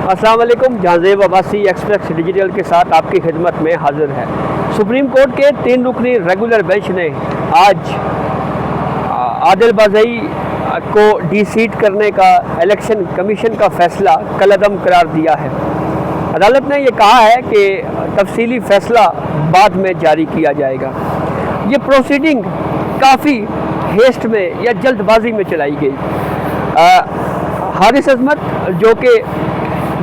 अस्सलाम वालेकुम। Jahanzeb Abbasi express digital के साथ आपकी खिदमत में हाजिर है। सुप्रीम कोर्ट के 3 रुकनी रेगुलर बेंच ने आज आदिल बाज़ई को डी-सीट करने का इलेक्शन कमीशन का फ़ैसला कलअदम करार दिया है। अदालत ने यह कहा है कि तफसीली फ़ैसला बाद में जारी किया जाएगा। ये प्रोसीडिंग काफ़ी हेस्ट में या जल्दबाजी में चलाई गई। हारिस अजमत जो कि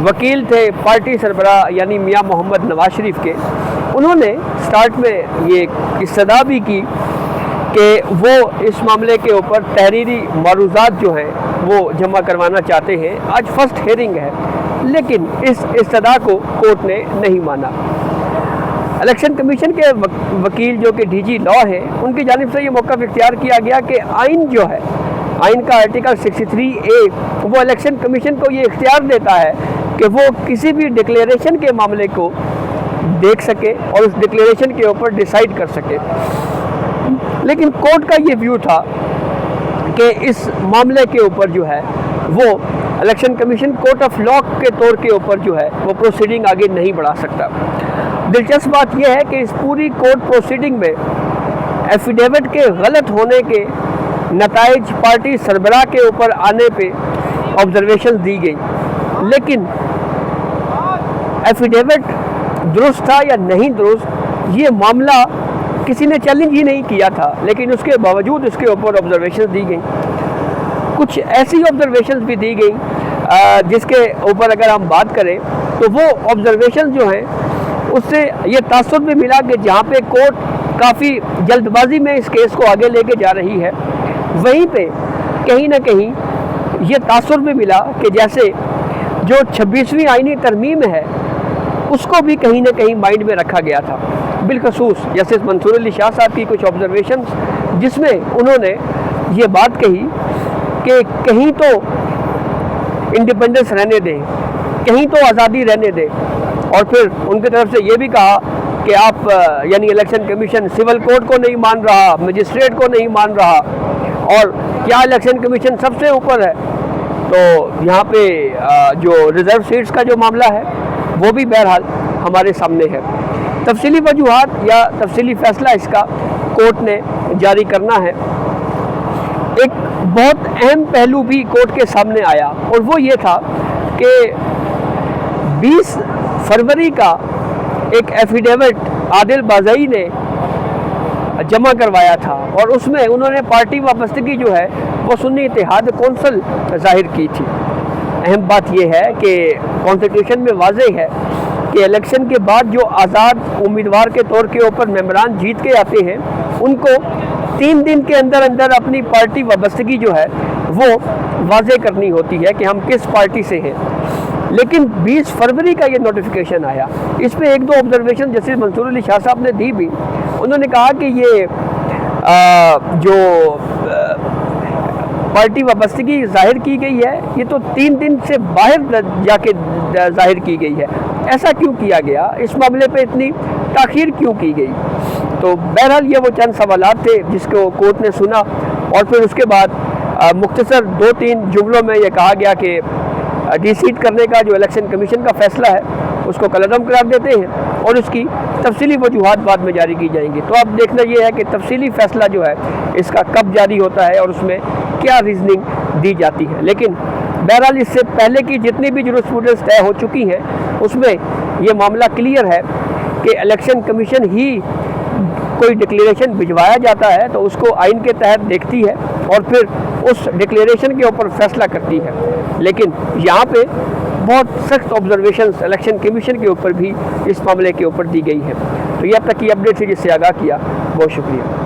वकील थे पार्टी सरबरा यानी मियां मोहम्मद नवाज शरीफ के, उन्होंने स्टार्ट में ये इस्तदा भी की कि वो इस मामले के ऊपर तहरीरी मारूज़ात जो हैं वो जमा करवाना चाहते हैं। आज फर्स्ट हेयरिंग है, लेकिन इस इस्तदा को कोर्ट ने नहीं माना। इलेक्शन कमीशन के वकील जो कि डीजी लॉ है, उनकी जानिब से ये मौक़िफ़ इख्तियार किया गया कि आइन जो है, आइन का आर्टिकल 63A वो इलेक्शन कमीशन को ये इख्तियार देता है कि वो किसी भी डिक्लेरेशन के मामले को देख सके और उस डिक्लेरेशन के ऊपर डिसाइड कर सके। लेकिन कोर्ट का ये व्यू था कि इस मामले के ऊपर जो है वो election commission court of law के तौर के ऊपर जो है वो प्रोसीडिंग आगे नहीं बढ़ा सकता। दिलचस्प बात यह है कि इस पूरी कोर्ट प्रोसीडिंग में एफिडेविट के गलत होने के नताइज पार्टी सरबराह के ऊपर आने पे ऑब्जर्वेशन दी गई, लेकिन एफिडेविट दुरुस्त था या नहीं दुरुस्त ये मामला किसी ने चैलेंज ही नहीं किया था, लेकिन उसके बावजूद उसके ऊपर ऑब्जर्वेशन दी गई। कुछ ऐसी ऑब्जर्वेशन भी दी गई जिसके ऊपर अगर हम बात करें तो वो ऑब्जर्वेशन जो हैं उससे ये तासुर भी मिला कि जहाँ पे कोर्ट काफ़ी जल्दबाजी में इस केस को आगे लेके जा रही है, वहीं पे कहीं ना कहीं ये तासुर भी मिला कि जैसे जो 26वीं आईनी तरमीम है उसको भी कहीं ना कहीं माइंड में रखा गया था। बिलखसूस जस्टिस मंसूर अली शाह साहब की कुछ ऑब्जर्वेशन जिसमें उन्होंने ये बात कही कि कहीं तो इंडिपेंडेंस रहने दें, कहीं तो आज़ादी रहने दें, और फिर उनकी तरफ से ये भी कहा कि आप यानी इलेक्शन कमीशन सिविल कोर्ट को नहीं मान रहा, मजिस्ट्रेट को नहीं मान रहा, और क्या इलेक्शन कमीशन सबसे ऊपर है। तो यहाँ पे जो रिज़र्व सीट्स का जो मामला है वो भी बहरहाल हमारे सामने है। तफसीली वजूहात या तफसीली फ़ैसला इसका कोर्ट ने जारी करना है। एक बहुत अहम पहलू भी कोर्ट के सामने आया और वो ये था कि 20 फरवरी का एक एफिडेविट आदिल बाज़ई ने जमा करवाया था और उसमें उन्होंने पार्टी वाबस्तगी जो है वो सुन्नी इत्तेहाद कौंसिल जाहिर की थी। अहम बात यह है कि कॉन्स्टिट्यूशन में वाज़ेह है कि इलेक्शन के बाद जो आज़ाद उम्मीदवार के तौर के ऊपर मेंबरान जीत के आते हैं उनको 3 दिन के अंदर अंदर अपनी पार्टी वाबस्तगी जो है वो वाज़ेह करनी होती है कि हम किस पार्टी से हैं। लेकिन 20 फरवरी का ये नोटिफिकेशन आया, इस पर 1-2 ऑब्जर्वेशन जस्टिस मंसूर अली शाह साहब ने दी भी। उन्होंने कहा कि ये जो पार्टी वाबस्तगी जाहिर की गई है ये तो 3 दिन से बाहर जाके जाहिर की गई है। ऐसा क्यों किया गया, इस मामले पे इतनी ताख़ीर क्यों की गई। तो बहरहाल ये वो चंद सवालात थे जिसको कोर्ट ने सुना और फिर उसके बाद मुख्तसर 2-3 जुमलों में ये कहा गया कि डी-सीट करने का जो इलेक्शन कमीशन का फ़ैसला है उसको कलअदम करार देते हैं और उसकी तफसीली वजूहात बाद में जारी की जाएंगी। तो अब देखना ये है कि तफसीली फ़ैसला जो है इसका कब जारी होता है और उसमें क्या रीजनिंग दी जाती है। लेकिन बहरहाल इससे पहले की जितनी भी जुरिस्प्रूडेंस तय हो चुकी हैं उसमें ये मामला क्लियर है कि इलेक्शन कमीशन ही कोई डिक्लेरेशन भिजवाया जाता है तो उसको आइन के तहत देखती है और फिर उस डिक्लेरेशन के ऊपर फैसला करती है। लेकिन यहाँ पे बहुत सख्त ऑब्जर्वेशंस इलेक्शन कमीशन के ऊपर भी इस मामले के ऊपर दी गई है। तो ये अब तक की अपडेट थी जिससे आगाह किया। बहुत शुक्रिया।